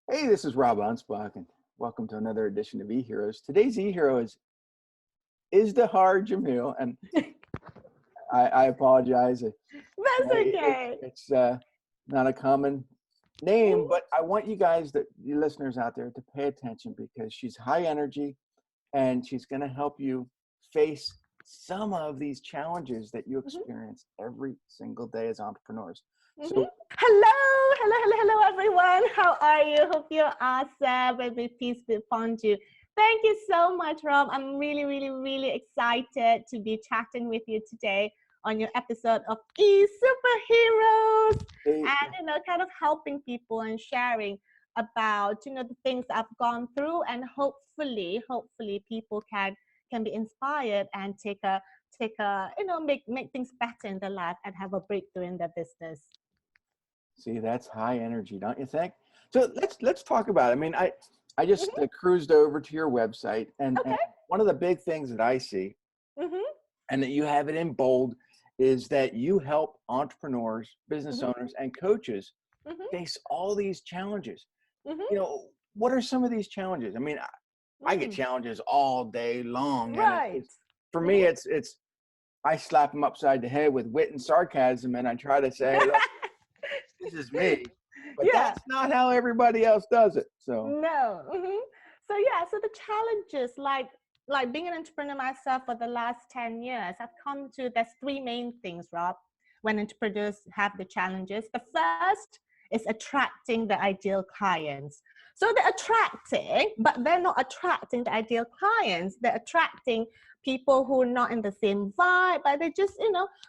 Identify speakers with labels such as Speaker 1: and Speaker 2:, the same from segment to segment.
Speaker 1: Hey, this is Rob Anspach, and welcome to another edition of eHeroes. Today's eHero is Izdihar Jamil, and I apologize.
Speaker 2: That's okay.
Speaker 1: It's not a common name, but I want you guys, you listeners out there, to pay attention because she's high energy, and she's going to help you face some of these challenges that you experience every single day as entrepreneurs. So
Speaker 2: Hello, everyone. How are you? Hope you're awesome and may peace be upon you. Thank you so much, Rob. I'm really excited to be chatting with you today on your episode of E-Superheroes. And, kind of helping people and sharing about, the things I've gone through, and hopefully people can be inspired and make things better in their life and have a breakthrough in their business.
Speaker 1: See, that's high energy, don't you think? So let's talk about it. I mean, I just cruised over to your website, and one of the big things that I see, and that you have it in bold, is that you help entrepreneurs, business owners, and coaches face all these challenges. What are some of these challenges? I mean, I get challenges all day long.
Speaker 2: Right.
Speaker 1: And for me, it's I slap them upside the head with wit and sarcasm, and I try to say, look, this is me, but that's not how everybody else does it. So
Speaker 2: no. So the challenges, like being an entrepreneur myself for the last 10 years, I've come to, there's three main things, Rob, when entrepreneurs have the challenges. The first is attracting the ideal clients. So they're attracting, but they're not attracting the ideal clients. They're attracting people who are not in the same vibe, but they just,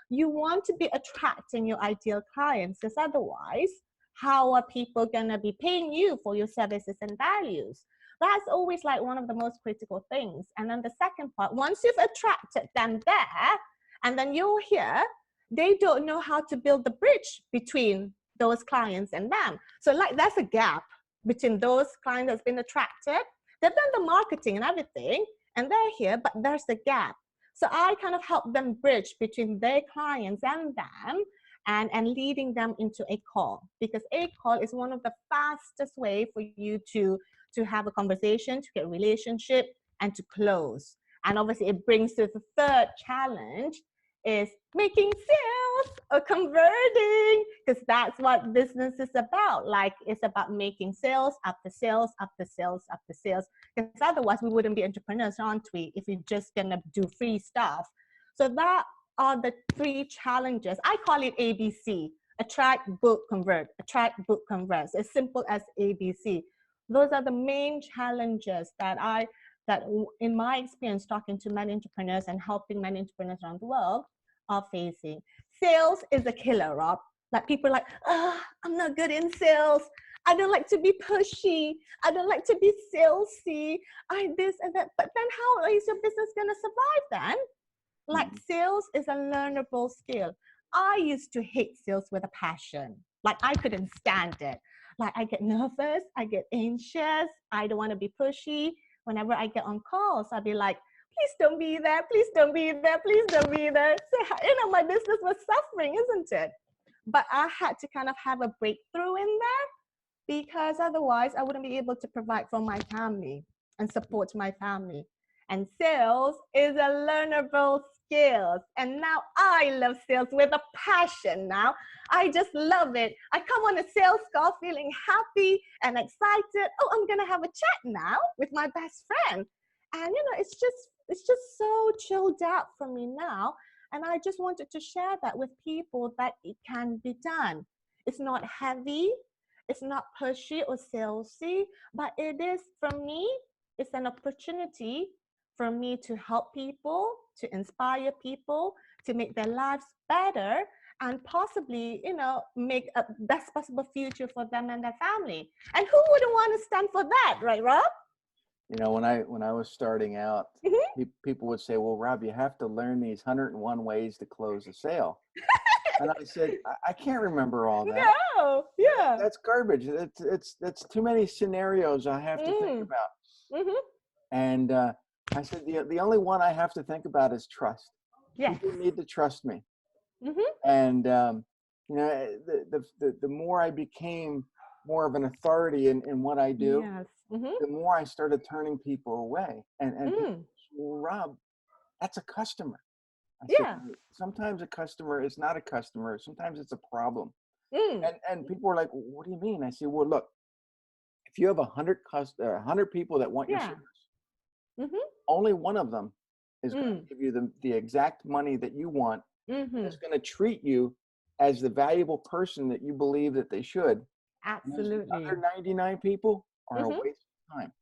Speaker 2: you want to be attracting your ideal clients, because otherwise, how are people going to be paying you for your services and values? That's always like one of the most critical things. And then the second part, once you've attracted them there, and then you're here, they don't know how to build the bridge between those clients and them. So that's a gap between those clients that's been attracted. They've done the marketing and everything, and they're here, but there's a gap. So I kind of help them bridge between their clients and them, and leading them into a call, because a call is one of the fastest way for you to have a conversation, to get a relationship, and to close. And obviously it brings to the third challenge is making sales or converting, because that's what business is about. Like, it's about making sales after sales after sales after sales, because otherwise we wouldn't be entrepreneurs, aren't we, if we're just gonna do free stuff. So that are the three challenges. I call it ABC: attract, book, convert. Attract, book, convert. As simple as ABC. Those are the main challenges that in my experience talking to many entrepreneurs and helping many entrepreneurs around the world are facing. Sales is a killer, Rob. Like, people are like, I'm not good in sales. I don't like to be pushy. I don't like to be salesy. I this and that. But then how is your business going to survive then? Like, sales is a learnable skill. I used to hate sales with a passion. Like, I couldn't stand it. Like, I get nervous. I get anxious. I don't want to be pushy. Whenever I get on calls, I'll be like, please don't be there. Please don't be there. Please don't be there. So, my business was suffering, isn't it? But I had to kind of have a breakthrough in there, because otherwise I wouldn't be able to provide for my family and support my family. And sales is a learnable skill. And now I love sales with a passion now. I just love it. I come on a sales call feeling happy and excited. Oh, I'm going to have a chat now with my best friend. And, it's just so chilled out for me now. And I just wanted to share that with people, that it can be done. It's not heavy. It's not pushy or salesy, but it is, for me, it's an opportunity for me to help people, to inspire people, to make their lives better, and possibly, make a best possible future for them and their family. And who wouldn't want to stand for that, right, Rob?
Speaker 1: when I was starting out, people would say, well, Rob, you have to learn these 101 ways to close a sale. And I said, I can't remember all that.
Speaker 2: No, yeah.
Speaker 1: That's garbage. It's too many scenarios I have to think about. And I said, the only one I have to think about is trust.
Speaker 2: Yes.
Speaker 1: People need to trust me. And the more I became more of an authority in what I do,
Speaker 2: Yes.
Speaker 1: the more I started turning people away. And people
Speaker 2: Mm.
Speaker 1: say, well, Rob, that's a customer. I said,
Speaker 2: Yeah.
Speaker 1: sometimes a customer is not a customer. Sometimes it's a problem.
Speaker 2: Mm.
Speaker 1: And people were like, well, what do you mean? I said, well, look, if you have 100 people that want your
Speaker 2: Yeah.
Speaker 1: service,
Speaker 2: Mhm.
Speaker 1: only one of them is going
Speaker 2: Mm.
Speaker 1: to give you the exact money that you want. It's
Speaker 2: Mhm.
Speaker 1: going to treat you as the valuable person that you believe that they should. And those
Speaker 2: Absolutely.
Speaker 1: other 99 people are a
Speaker 2: Mhm.
Speaker 1: waste of time.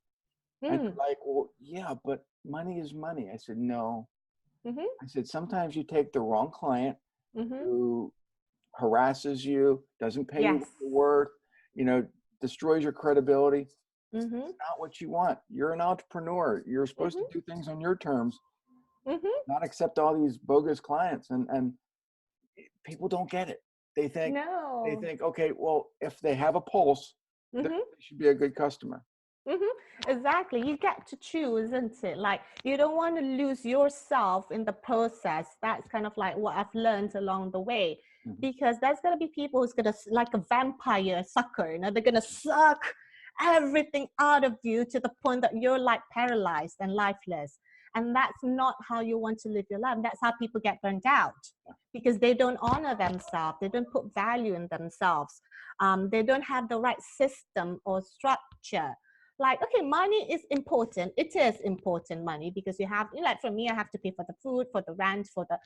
Speaker 1: And
Speaker 2: Mm.
Speaker 1: they're like, well, yeah, but money is money. I said, no.
Speaker 2: Mhm.
Speaker 1: I said, sometimes you take the wrong client
Speaker 2: Mhm.
Speaker 1: who harasses you, doesn't pay you what
Speaker 2: Yes.
Speaker 1: you're worth, destroys your credibility. It's
Speaker 2: Mhm.
Speaker 1: not what you want. You're an entrepreneur. You're supposed to
Speaker 2: Mhm.
Speaker 1: do things on your terms,
Speaker 2: Mhm.
Speaker 1: not accept all these bogus clients. And people don't get it. They think,
Speaker 2: No.
Speaker 1: okay, well, if they have a pulse, they
Speaker 2: Mhm.
Speaker 1: should be a good customer.
Speaker 2: Mhm. Exactly. You get to choose, isn't it? Like you don't want to lose yourself in the process. That's kind of like what I've learned along the way.
Speaker 1: Mhm.
Speaker 2: Because there's gonna be people who's gonna like a vampire sucker, they're gonna suck everything out of you to the point that you're like paralyzed and lifeless. And that's not how you want to live your life. That's how people get burned out because they don't honor themselves, they don't put value in themselves, they don't have the right system or structure. Like, okay, money is important. It is important, money, because you have, like for me, I have to pay for the food, for the rent, for the,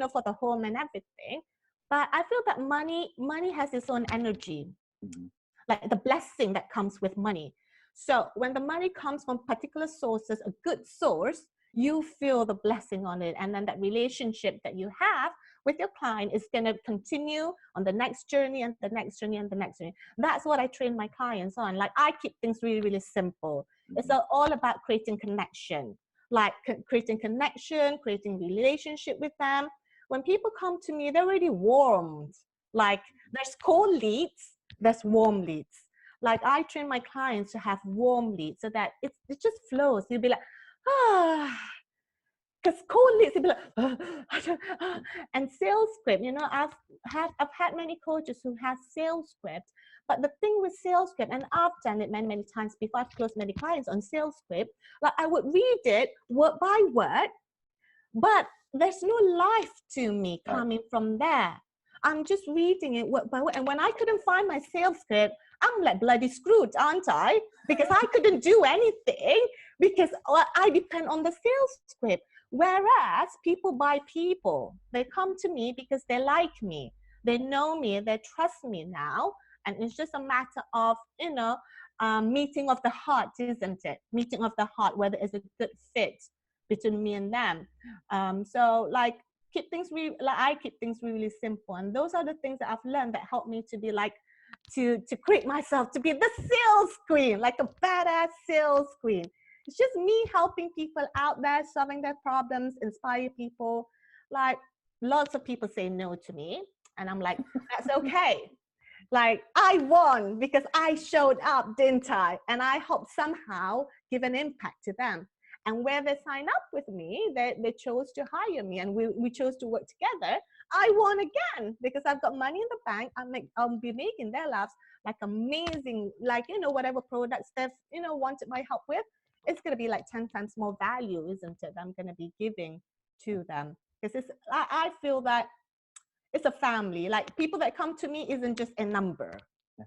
Speaker 2: for the home and everything. But I feel that money has its own energy,
Speaker 1: Mhm.
Speaker 2: like the blessing that comes with money. So when the money comes from particular sources, a good source, you feel the blessing on it. And then that relationship that you have with your client is going to continue on the next journey and the next journey and the next journey. That's what I train my clients on. Like I keep things really, really simple. It's
Speaker 1: Mhm.
Speaker 2: all about creating connection, like creating connection, creating relationship with them. When people come to me, they're already warmed. Like there's cold leads, there's warm leads. Like I train my clients to have warm leads so that it just flows. You'll be like, ah, because cold leads, you'll be like, and sales script. I've had many coaches who have sales scripts, but the thing with sales script, and I've done it many, many times before. I've closed many clients on sales script. Like I would read it word by word, but there's no life to me
Speaker 1: Right.
Speaker 2: coming from there. I'm just reading it word by word. And when I couldn't find my sales script, I'm like bloody screwed, aren't I? Because I couldn't do anything because I depend on the sales script. Whereas people buy people, they come to me because they like me, they know me, they trust me now. And it's just a matter of, meeting of the heart, isn't it? Meeting of the heart, whether it's a good fit between me and them. So like I keep things really simple, and those are the things that I've learned that help me to be like to create myself to be the sales queen, like a badass sales queen. It's just me helping people out there, solving their problems, inspire people. Like lots of people say no to me, and I'm like, that's okay. Like I won because I showed up, didn't I? And I hope somehow give an impact to them. And where they sign up with me, they chose to hire me, and we chose to work together. I won again because I've got money in the bank. I'll be making their lives like amazing, like whatever products they've wanted my help with, it's gonna be like 10 times more value, isn't it? I'm gonna be giving to them because I feel that it's a family. Like people that come to me isn't just a number,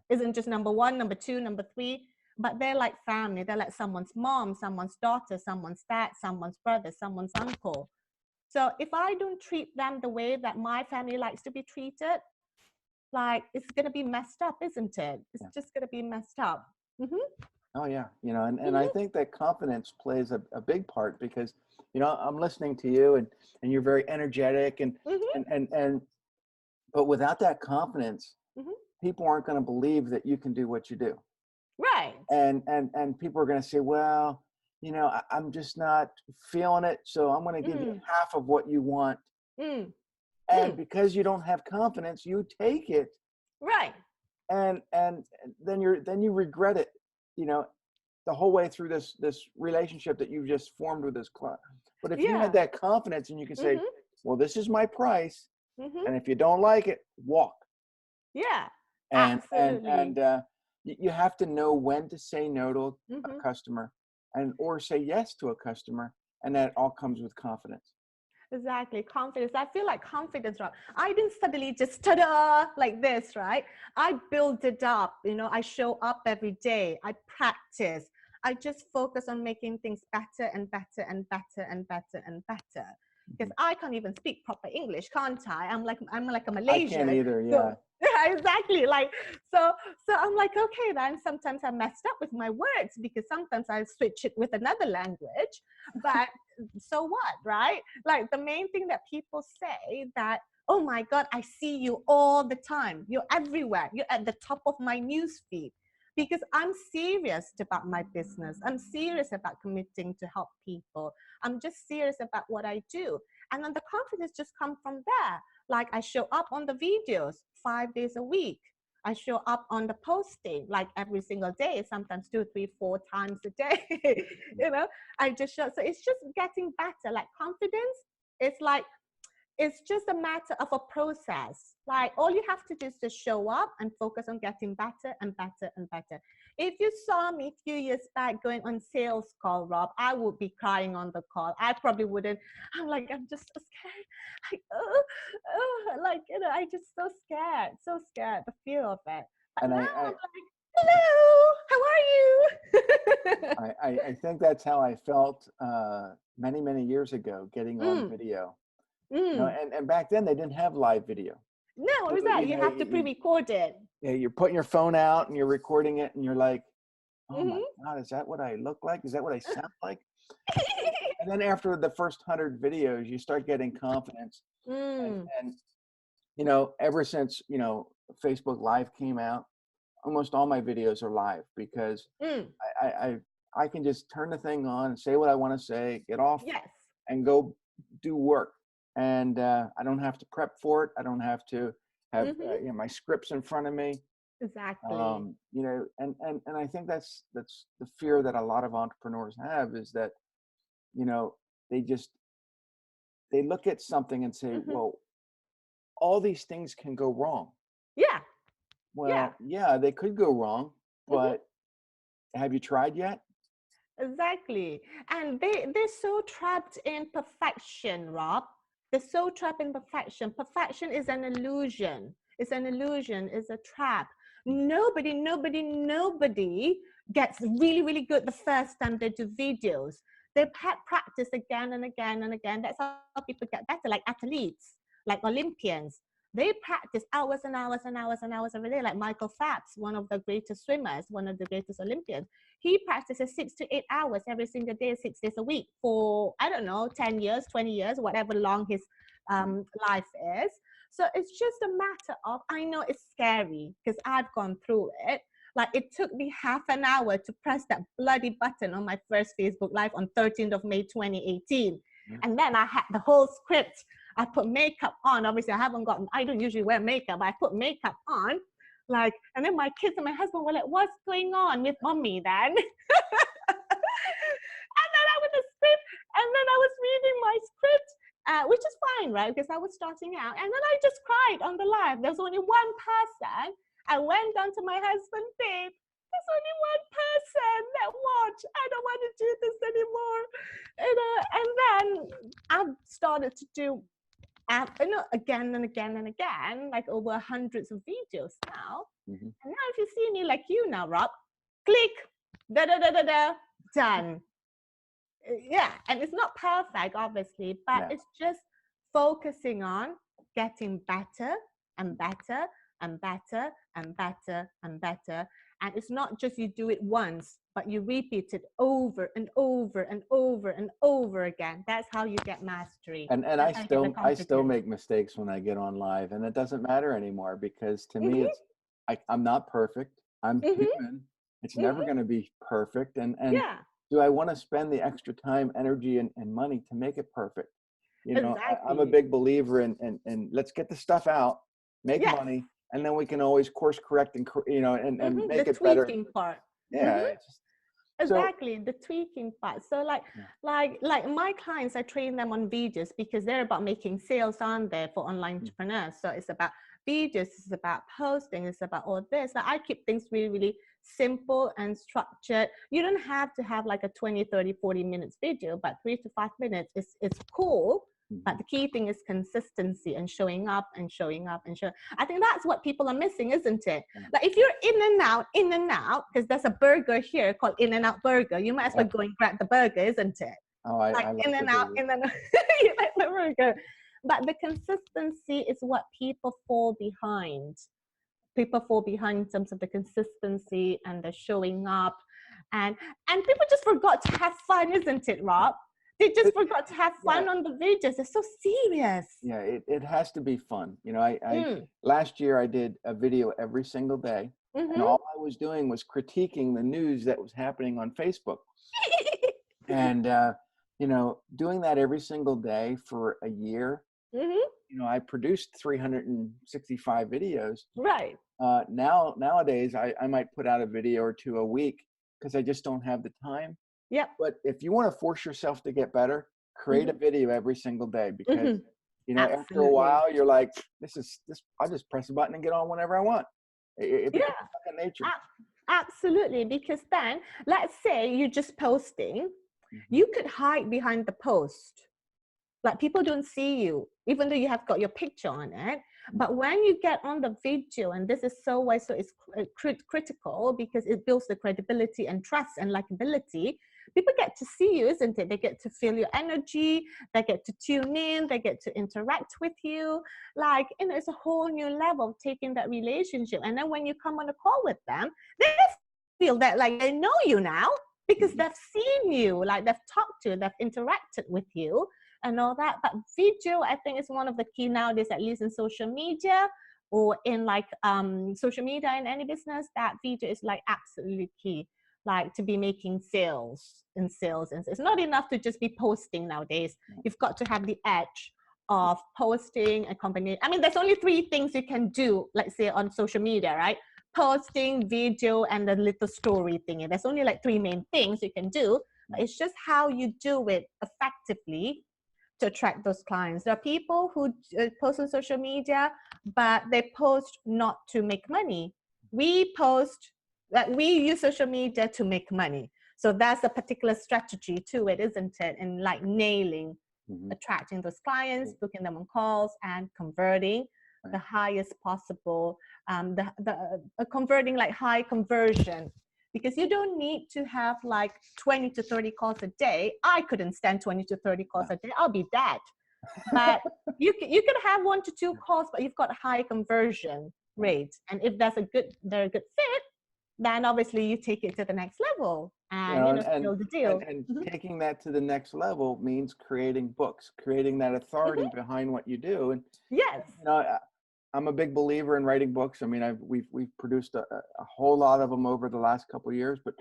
Speaker 2: isn't just number one, number two, number three, but they're like family. They're like someone's mom, someone's daughter, someone's dad, someone's brother, someone's uncle. So if I don't treat them the way that my family likes to be treated, like it's gonna be messed up, isn't it? It's just gonna be messed up. Mm-hmm.
Speaker 1: Oh yeah, and I
Speaker 2: Mm-hmm.
Speaker 1: think that confidence plays a big part because I'm listening to you and you're very energetic
Speaker 2: Mm-hmm.
Speaker 1: and but without that confidence,
Speaker 2: Mm-hmm.
Speaker 1: people aren't going to believe that you can do what you do.
Speaker 2: Right.
Speaker 1: And people are going to say, well, I'm just not feeling it, so I'm going to give you
Speaker 2: Mm.
Speaker 1: half of what you want.
Speaker 2: Mm.
Speaker 1: And
Speaker 2: Mm.
Speaker 1: because you don't have confidence, you take it,
Speaker 2: Right.
Speaker 1: and then you regret it, you know, the whole way through this relationship that you've just formed with this client. But if you had
Speaker 2: Yeah.
Speaker 1: that confidence and you can say,
Speaker 2: Mm-hmm.
Speaker 1: well, this is my price,
Speaker 2: Mm-hmm.
Speaker 1: and if you don't like it, walk.
Speaker 2: Yeah.
Speaker 1: And
Speaker 2: Absolutely.
Speaker 1: you have to know when to say no to a
Speaker 2: Mm-hmm.
Speaker 1: customer or say yes to a customer. And that all comes with confidence.
Speaker 2: Exactly. Confidence. I feel like confidence, right? I didn't suddenly just ta-da like this, right? I build it up, I show up every day. I practice. I just focus on making things better and better and better and better and better. Because I can't even speak proper English, can't I? I'm like a
Speaker 1: I can't
Speaker 2: Malaysian.
Speaker 1: either.
Speaker 2: So
Speaker 1: Yeah.
Speaker 2: yeah, exactly. So I'm like, okay, then sometimes I messed up with my words because sometimes I switch it with another language. But so what, right? Like the main thing that people say that, oh my God, I see you all the time. You're everywhere. You're at the top of my news feed because I'm serious about my business. I'm serious about committing to help people. I'm just serious about what I do. And then the confidence just comes from there. Like I show up on the videos 5 days a week. I show up on the posting like every single day, sometimes 2, 3, 4 times a day. I just show. So it's just getting better. Like confidence, it's just a matter of a process. Like all you have to do is just show up and focus on getting better and better and better. If you saw me a few years back going on sales call, Rob, I would be crying on the call. I probably wouldn't. I'm just so scared. I just so scared, the fear of it. But
Speaker 1: And
Speaker 2: now
Speaker 1: I,
Speaker 2: I'm like, hello, how are you?
Speaker 1: I think that's how I felt many, many years ago getting on
Speaker 2: Mm,
Speaker 1: video.
Speaker 2: mm.
Speaker 1: And back then they didn't have live video.
Speaker 2: No, what was
Speaker 1: So,
Speaker 2: that? You have to pre-record it.
Speaker 1: you're putting your phone out and you're recording it and you're like, oh my
Speaker 2: Mm-hmm.
Speaker 1: God, is that what I look like? Is that what I sound like? And then after the first 100 videos, you start getting confidence.
Speaker 2: Mm,
Speaker 1: And ever since, Facebook Live came out, almost all my videos are live because
Speaker 2: mm.
Speaker 1: I, I, I can just turn the thing on and say what I want to say, get off
Speaker 2: Yes.
Speaker 1: and go do work. And I don't have to prep for it. I don't have to have
Speaker 2: Mm-hmm.
Speaker 1: my scripts in front of me.
Speaker 2: Exactly.
Speaker 1: And I think that's the fear that a lot of entrepreneurs have is that, you know, they just, they look at something and say,
Speaker 2: Mm-hmm.
Speaker 1: well, all these things can go wrong.
Speaker 2: Yeah. Yeah.
Speaker 1: Well, yeah, they could go wrong,
Speaker 2: Mm-hmm.
Speaker 1: but have you tried yet?
Speaker 2: Exactly. And they're so trapped in perfection, Rob. They're so trapped in perfection. Perfection is an illusion. It's an illusion. It's a trap. Nobody gets really, really good the first time they do videos. They practice again and again and again. That's how people get better, like athletes, like Olympians. They practice hours and hours and hours and hours every day, like Michael Phelps, one of the greatest swimmers, one of the greatest Olympians. He practices 6 to 8 hours every single day, 6 days a week for, I don't know, 10 years, 20 years, whatever long his life is. So it's just a matter of, I know it's scary because I've gone through it. Like it took me half an hour to press that bloody button on my first Facebook Live on 13th of May, 2018. And then I had the whole script. I put makeup on. Obviously, I don't usually wear makeup, but I put makeup on. And then my kids and my husband were like, what's going on with mommy then? And then I was a script, and then I was reading my script, which is fine, right? Because I was starting out. And then I just cried on the live. There was only one person. I went down to my husband, babe, there's only one person that watched. I don't want to do this anymore. And then I started to do again and again and again, like over hundreds of videos now.
Speaker 1: Mm-hmm.
Speaker 2: And now if you see me like you now, Rob, click, done. Yeah, and it's not perfect, obviously, but it's just focusing on getting better and better and better and better and better. And it's not just you do it once, but you repeat it over and over and over and over again. That's how you get mastery.
Speaker 1: And
Speaker 2: That's
Speaker 1: I still make mistakes when I get on live, and it doesn't matter anymore because to me it's I'm not perfect. I'm human. It's never going to be perfect. And
Speaker 2: yeah,
Speaker 1: do I want to spend the extra time, energy, and money to make it perfect? I'm a
Speaker 2: exactly.
Speaker 1: big believer in let's get the stuff out, make
Speaker 2: Yes.
Speaker 1: money, and then we can always course correct and and make
Speaker 2: The
Speaker 1: it better.
Speaker 2: tweaking part.
Speaker 1: Yeah. So
Speaker 2: Exactly, the tweaking part. So like my clients, I train them on videos because they're about making sales on there for online entrepreneurs. So it's about videos, it's about posting, it's about all this. Like, I keep things really, really simple and structured. You don't have to have like a 20, 30, 40 minutes video, but 3 to 5 minutes is cool. But the key thing is consistency and showing up and showing up and showing. I think that's what people are missing, isn't it? Like, if you're in and out, because there's a burger here called In and Out Burger, you might as well go and grab the burger, isn't it?
Speaker 1: Oh,
Speaker 2: like
Speaker 1: I like
Speaker 2: in
Speaker 1: the
Speaker 2: and out,
Speaker 1: burger.
Speaker 2: in and out. You like the burger. But the consistency is what people fall behind. People fall behind in terms of the consistency and the showing up. And people just forgot to have fun, isn't it, Rob? They just forgot to have fun on the videos. They're so serious.
Speaker 1: Yeah, it has to be fun. You know, last year I did a video every single day, and all I was doing was critiquing the news that was happening on Facebook. And you know, doing that every single day for a year, you know, I produced 365 videos.
Speaker 2: Right.
Speaker 1: Nowadays, I might put out a video or two a week because I just don't have the time.
Speaker 2: Yep.
Speaker 1: But if you want to force yourself to get better, create a video every single day, because you know, after a while, you're like, this. I'll just press a button and get on whenever I want. It becomes second nature.
Speaker 2: Absolutely. Because then, let's say you're just posting, you could hide behind the post. Like, people don't see you, even though you have got your picture on it. But when you get on the video, and this is so why so it's critical, because it builds the credibility and trust and likability. People get to see you, isn't it? They get to feel your energy. They get to tune in. They get to interact with you. Like, you know, it's a whole new level of taking that relationship. And then when you come on a call with them, they feel that like they know you now, because they've seen you, like they've talked to you, they've interacted with you and all that. But video, I think, is one of the key nowadays, at least in social media or in like social media in any business, that video is like absolutely key. Like, to be making sales. And it's not enough to just be posting nowadays. You've got to have the edge of posting a company. I mean, there's only 3 things you can do, let's say, on social media, right? Posting, video, and the little story thing. There's only like 3 main things you can do. But it's just how you do it effectively to attract those clients. There are people who post on social media, but they post not to make money. We post that we use social media to make money. So that's a particular strategy to it, isn't it? And like nailing, attracting those clients, booking them on calls, and converting the highest possible, converting like high conversion. Because you don't need to have like 20 to 30 calls a day. I couldn't stand 20 to 30 calls a day. I'll be dead. But you can have 1 to 2 calls, but you've got a high conversion rate. And if that's they're a good fit, then obviously you take it to the next level and seal the deal.
Speaker 1: And taking that to the next level means creating books, creating that authority behind what you do. And
Speaker 2: yes,
Speaker 1: you know, I'm a big believer in writing books. I mean, we've produced a whole lot of them over the last couple of years. But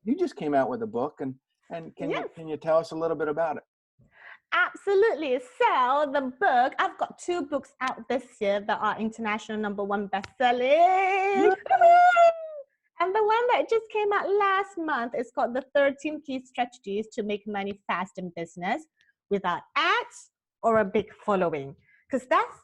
Speaker 1: you just came out with a book, and can you tell us a little bit about it?
Speaker 2: Absolutely. So the book, I've got 2 books out this year that are international #1 best-selling. And the one that just came out last month is called The 13 Key Strategies to Make Money Fast in Business Without Ads or a Big Following. Because that's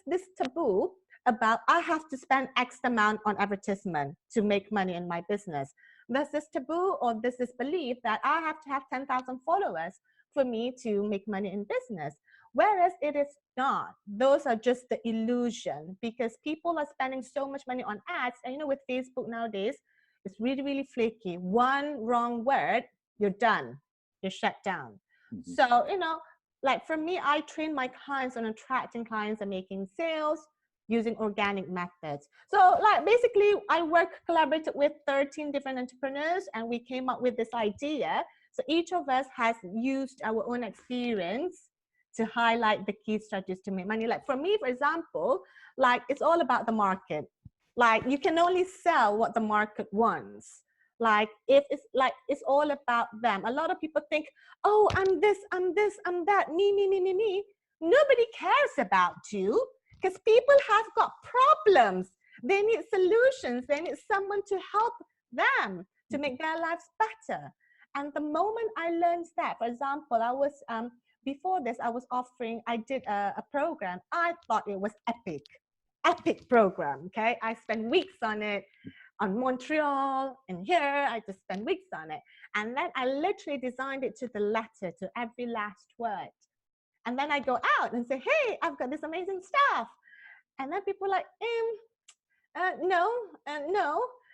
Speaker 2: this taboo about I have to spend X amount on advertisement to make money in my business. There's this taboo or this belief that I have to have 10,000 followers for me to make money in business. Whereas it is not. Those are just the illusion, because people are spending so much money on ads. And you know, with Facebook nowadays, it's really, really flaky. One wrong word, you're done. You're shut down. So, you know, like for me, I train my clients on attracting clients and making sales using organic methods. So like basically I collaborated with 13 different entrepreneurs, and we came up with this idea. So each of us has used our own experience to highlight the key strategies to make money. Like for me, for example, like it's all about the market. Like you can only sell what the market wants. Like if it's like it's all about them. A lot of people think, oh, I'm this, I'm that, me. Nobody cares about you, because people have got problems. They need solutions. They need someone to help them to make their lives better. And the moment I learned that, for example, I was before this, I did a program. I thought it was epic. epic program. Okay, I spent weeks on it, on Montreal and here. I just spent weeks on it, and then I literally designed it to the letter, to every last word. And then I go out and say, hey, I've got this amazing stuff. And then people are like, no,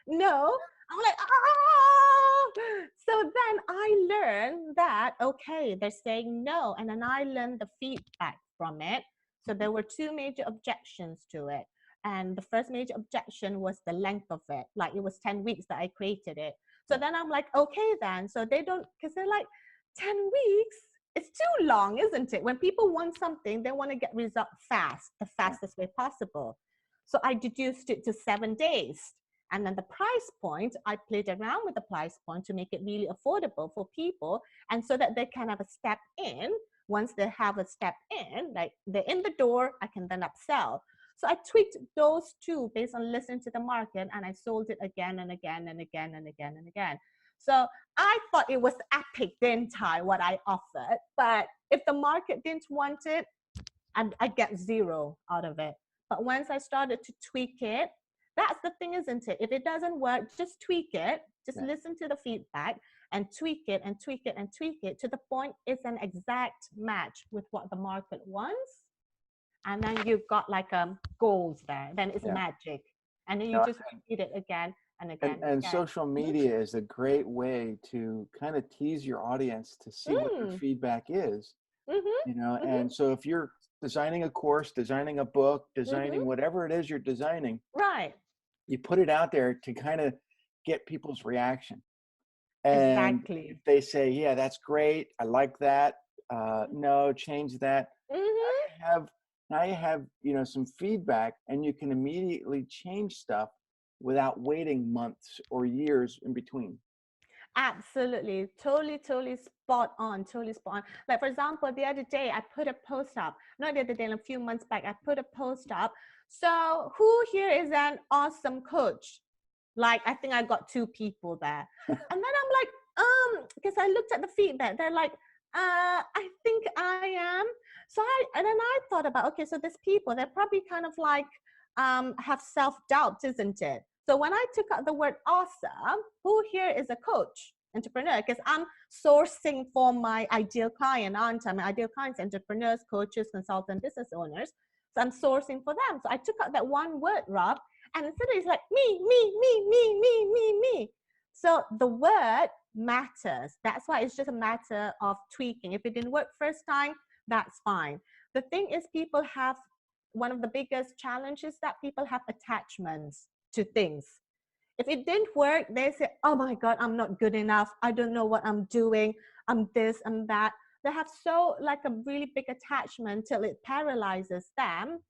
Speaker 2: no. I'm like, oh. So then I learned that, okay, they're saying no. And then I learned the feedback from it. So there were two major objections to it. And the first major objection was the length of it. Like it was 10 weeks that I created it. So then I'm like, okay, then. So they don't, because they're like, 10 weeks? It's too long, isn't it? When people want something, they want to get results fast, the fastest way possible. So I deduced it to 7 days. And then the price point, I played around with the price point to make it really affordable for people. And so that they can have a step in. Once they have a step in, like they're in the door, I can then upsell. So I tweaked those two based on listening to the market, and I sold it again and again and again and again and again. So I thought it was epic, didn't I, what I offered? But if the market didn't want it, I'd get zero out of it. But once I started to tweak it, that's the thing, isn't it? If it doesn't work, just tweak it. Just listen to the feedback and tweak it and tweak it and tweak it to the point it's an exact match with what the market wants. And then you've got like goals there. Then it's magic. And then you just repeat it again and again.
Speaker 1: And social media is a great way to kind of tease your audience to see what their feedback is. You know, and so if you're designing a course, designing a book, designing whatever it is you're designing,
Speaker 2: right,
Speaker 1: you put it out there to kind of get people's reaction. And if they say, yeah, that's great, I like that, no, change that. Now you have, you know, some feedback, and you can immediately change stuff without waiting months or years in between.
Speaker 2: Absolutely. Totally spot on. Totally spot on. Like, for example, the other day I put a post up, not the other day, a few months back, I put a post up. So who here is an awesome coach? Like, I think I got 2 people there. And then I'm like, because I looked at the feedback, they're like, I think I am. So and then I thought about, okay, so there's people, they're probably kind of like, have self-doubt, isn't it? So when I took out the word awesome, who here is a coach, entrepreneur? Because I'm sourcing for my ideal client, aren't I? My ideal clients, entrepreneurs, coaches, consultants, business owners. So I'm sourcing for them. So I took out that one word, Rob, and instead it's like me. So the word matters. That's why it's just a matter of tweaking. If it didn't work first time, that's fine. The thing is, people have, one of the biggest challenges that people have attachments to things. If it didn't work, they say, oh my God, I'm not good enough. I don't know what I'm doing. I'm this, I'm that. They have so like a really big attachment till it paralyzes them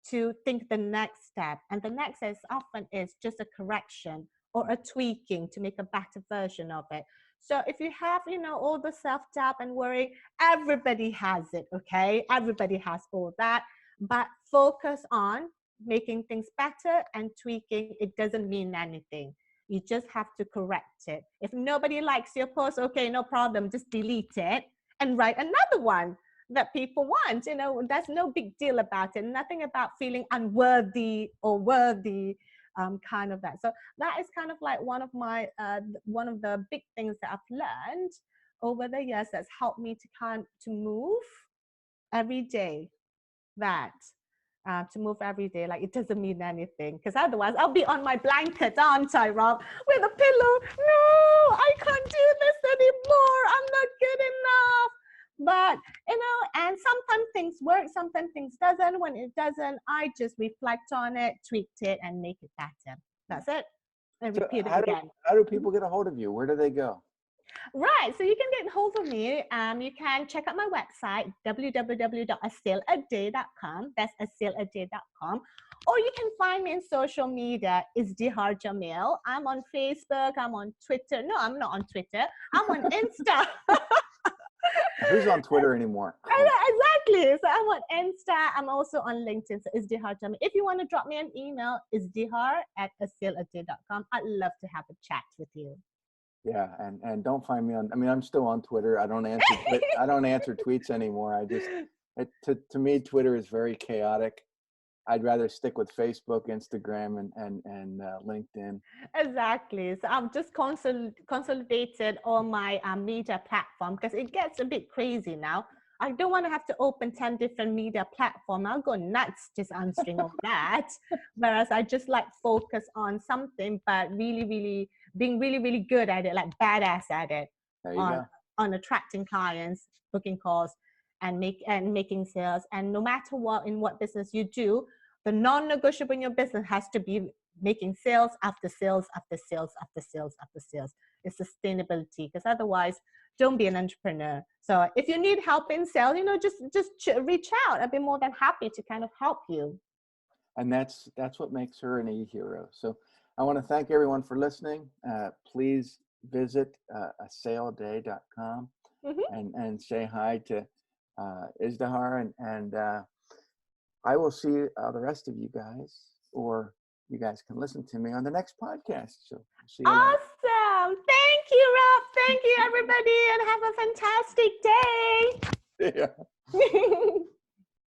Speaker 2: to think the next step. And the next step often is just a correction or a tweaking to make a better version of it. So if you have, you know, all the self-doubt and worry, everybody has it, okay? Everybody has all that. But focus on making things better, and tweaking, it doesn't mean anything. You just have to correct it. If nobody likes your post, okay, no problem, just delete it and write another one that people want. You know, that's no big deal about it. Nothing about feeling unworthy or worthy, kind of that. So that is kind of like one of my one of the big things that I've learned over the years that's helped me to move every day. To move every day, like it doesn't mean anything, because otherwise I'll be on my blanket, aren't I, Rob, with a pillow. No, I can't do this anymore. I'm not good enough. But you know, and sometimes things work, sometimes things doesn't. When it doesn't, I just reflect on it, tweaked it, and make it better. That's it. And repeat it again.
Speaker 1: How do people get a hold of you? Where do they go?
Speaker 2: Right, so you can get hold of me. You can check out my website, www.asaleaday.com. That's asaleaday.com. Or you can find me in social media, Izdihar Jamil. I'm on Facebook, I'm on Twitter. No, I'm not on Twitter. I'm on Insta.
Speaker 1: Who's on Twitter anymore?
Speaker 2: Exactly. So I'm on Insta. I'm also on LinkedIn. So Izdihar Jamil. If you want to drop me an email, izdihar@asaleaday.com. I'd love to have a chat with you.
Speaker 1: Yeah, and don't find me on. I mean, I'm still on Twitter. I don't answer. I don't answer tweets anymore. I just to me, Twitter is very chaotic. I'd rather stick with Facebook, Instagram, and LinkedIn.
Speaker 2: Exactly. So I've just consolidated all my media platform because it gets a bit crazy now. I don't want to have to open 10 different media platforms. I'll go nuts just answering all that. Whereas I just like focus on something, but really being really good at it, like badass at it,
Speaker 1: There you go.
Speaker 2: on attracting clients, booking calls, and making sales. And no matter what, in what business you do, the non-negotiable in your business has to be making sales after sales after sales after sales after sales. It's sustainability, because otherwise, don't be an entrepreneur. So if you need help in sales, just reach out. I'd be more than happy to kind of help you.
Speaker 1: And that's what makes her an e-hero. So I want to thank everyone for listening. Please visit asaleaday.com and say hi to Izdihar, and I will see the rest of you guys, or you guys can listen to me on the next podcast. So see you
Speaker 2: awesome. Thank you, Rob. Thank you, everybody, and have a fantastic day.
Speaker 1: later. Yeah.